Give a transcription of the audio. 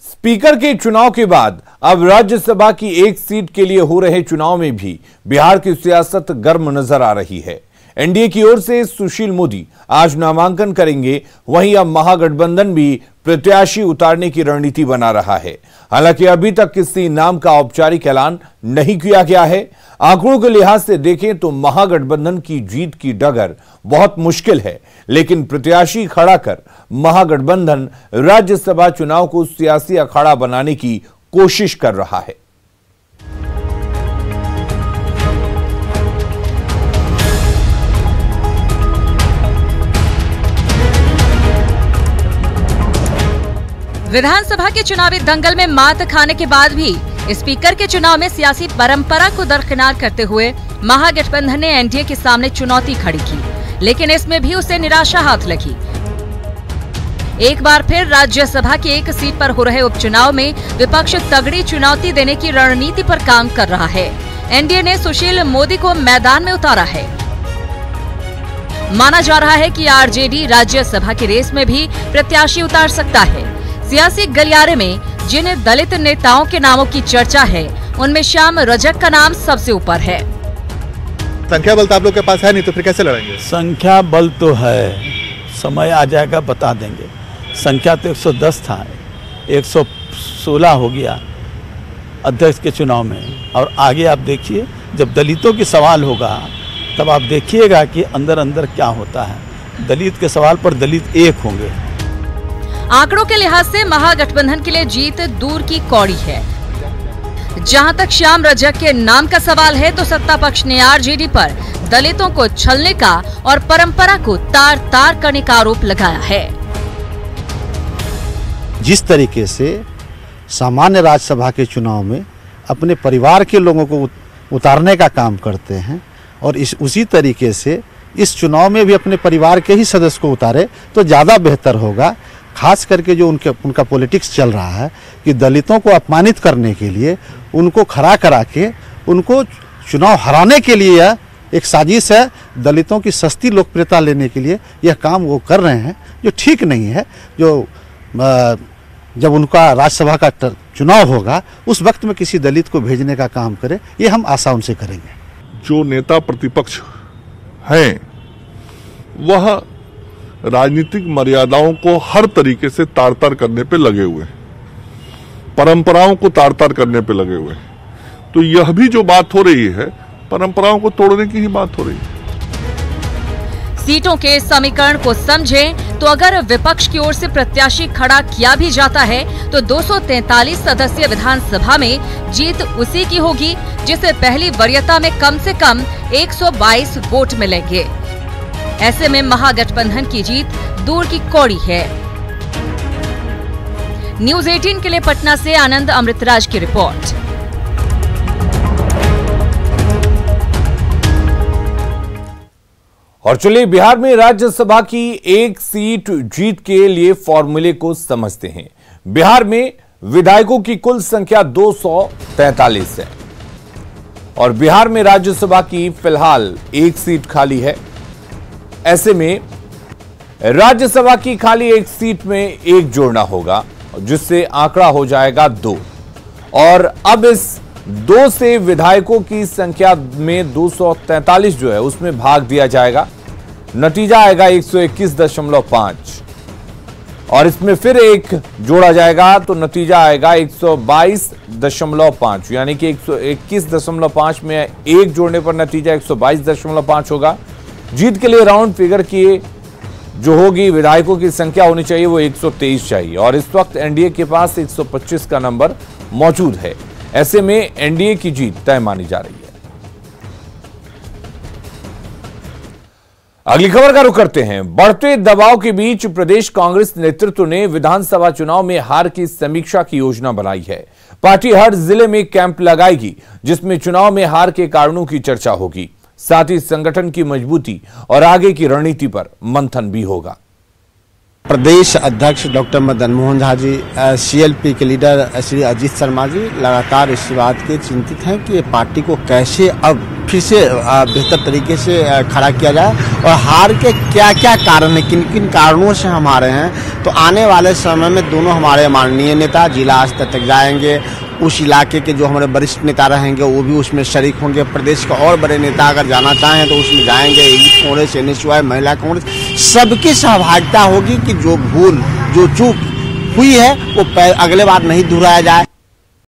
Speaker के चुनाव के बाद अब राज्यसभा की एक सीट के लिए हो रहे चुनाव में भी बिहार की सियासत गर्म नजर आ रही है। एनडीए की ओर से सुशील मोदी आज नामांकन करेंगे, वहीं अब महागठबंधन भी प्रत्याशी उतारने की रणनीति बना रहा है। हालांकि अभी तक किसी नाम का औपचारिक ऐलान नहीं किया गया है। आंकड़ों के लिहाज से देखें तो महागठबंधन की जीत की डगर बहुत मुश्किल है, लेकिन प्रत्याशी खड़ा कर महागठबंधन राज्यसभा चुनाव को सियासी अखाड़ा बनाने की कोशिश कर रहा है। विधानसभा के चुनावी दंगल में मात खाने के बाद भी स्पीकर के चुनाव में सियासी परंपरा को दरकिनार करते हुए महागठबंधन ने एनडीए के सामने चुनौती खड़ी की, लेकिन इसमें भी उसे निराशा हाथ लगी। एक बार फिर राज्यसभा की एक सीट पर हो रहे उपचुनाव में विपक्ष तगड़ी चुनौती देने की रणनीति पर काम कर रहा है। एनडीए ने सुशील मोदी को मैदान में उतारा है। माना जा रहा है कि आरजेडी राज्यसभा की रेस में भी प्रत्याशी उतार सकता है। सियासी गलियारे में जिन दलित नेताओं के नामों की चर्चा है, उनमें श्याम रजक का नाम सबसे ऊपर है। संख्या बल तो आप लोग के पास है नहीं, तो फिर कैसे लड़ेंगे? संख्या बल तो है, समय आ जाएगा बता देंगे। संख्या तो 110 था, 116 हो गया अध्यक्ष के चुनाव में। और आगे आप देखिए, जब दलितों की सवाल होगा तब आप देखिएगा कि अंदर अंदर क्या होता है। दलित के सवाल पर दलित एक होंगे। आंकड़ों के लिहाज से महागठबंधन के लिए जीत दूर की कौड़ी है। जहां तक श्याम रजक के नाम का सवाल है, तो सत्ता पक्ष ने आरजेडी पर दलितों को छलने का और परंपरा को तार तार करने का आरोप लगाया है। जिस तरीके से सामान्य राज्यसभा के चुनाव में अपने परिवार के लोगों को उतारने का काम करते हैं, और उसी तरीके से इस चुनाव में भी अपने परिवार के ही सदस्य को उतारे तो ज़्यादा बेहतर होगा। खास करके जो उनका पॉलिटिक्स चल रहा है कि दलितों को अपमानित करने के लिए, उनको खड़ा करा के उनको चुनाव हराने के लिए एक साजिश है। दलितों की सस्ती लोकप्रियता लेने के लिए यह काम वो कर रहे हैं, जो ठीक नहीं है। जो जब उनका राज्यसभा का चुनाव होगा उस वक्त में किसी दलित को भेजने का काम करे, ये हम आशा उनसे करेंगे। जो नेता प्रतिपक्ष हैं वह राजनीतिक मर्यादाओं को हर तरीके से तार तार करने पे लगे हुए हैं, परंपराओं को तार तार करने पे लगे हुए हैं। तो यह भी जो बात हो रही है, परंपराओं को तोड़ने की ही बात हो रही है। सीटों के समीकरण को समझें तो अगर विपक्ष की ओर से प्रत्याशी खड़ा किया भी जाता है तो 243 सदस्यीय विधानसभा में जीत उसी की होगी जिसे पहली वरीयता में कम से कम 122 वोट मिलेंगे। ऐसे में महागठबंधन की जीत दूर की कौड़ी है। न्यूज़ 18 के लिए पटना से आनंद अमृतराज की रिपोर्ट। और चलिए बिहार में राज्यसभा की एक सीट जीत के लिए फॉर्मूले को समझते हैं। बिहार में विधायकों की कुल संख्या 243 है और बिहार में राज्यसभा की फिलहाल एक सीट खाली है। ऐसे में राज्यसभा की खाली एक सीट में एक जोड़ना होगा, जिससे आंकड़ा हो जाएगा 2। और अब इस 2 से विधायकों की संख्या में 243 जो है उसमें भाग दिया जाएगा, नतीजा आएगा 121.5 और इसमें फिर एक जोड़ा जाएगा तो नतीजा आएगा 122.5, यानी कि 121.5 में एक जोड़ने पर नतीजा 122.5 होगा। जीत के लिए राउंड फिगर की जो होगी विधायकों की संख्या होनी चाहिए वो 123 चाहिए और इस वक्त एनडीए के पास 125 का नंबर मौजूद है। ऐसे में एनडीए की जीत तय मानी जा रही है। अगली खबर का रुख करते हैं। बढ़ते दबाव के बीच प्रदेश कांग्रेस नेतृत्व ने विधानसभा चुनाव में हार की समीक्षा की योजना बनाई है। पार्टी हर जिले में कैंप लगाएगी जिसमें चुनाव में हार के कारणों की चर्चा होगी, साथ ही संगठन की मजबूती और आगे की रणनीति पर मंथन भी होगा। प्रदेश अध्यक्ष डॉक्टर मदन मोहन झा जी, सीएलपी के लीडर श्री अजीत शर्मा जी लगातार इस बात के चिंतित हैं कि पार्टी को कैसे अब फिर से बेहतर तरीके से खड़ा किया जाए और हार के क्या क्या कारण है, किन किन कारणों से हम हारे हैं। तो आने वाले समय में दोनों हमारे माननीय नेता जिला स्तर तक जाएंगे, उस इलाके के जो हमारे वरिष्ठ नेता रहेंगे वो भी उसमें शरीक होंगे, प्रदेश के और बड़े नेता अगर जाना चाहें तो उसमें जाएंगे, यूथ कांग्रेस, NSY, महिला कांग्रेस, सबकी सहभागिता होगी कि जो भूल जो चूक हुई है वो अगले बार नहीं दोहराया जाए।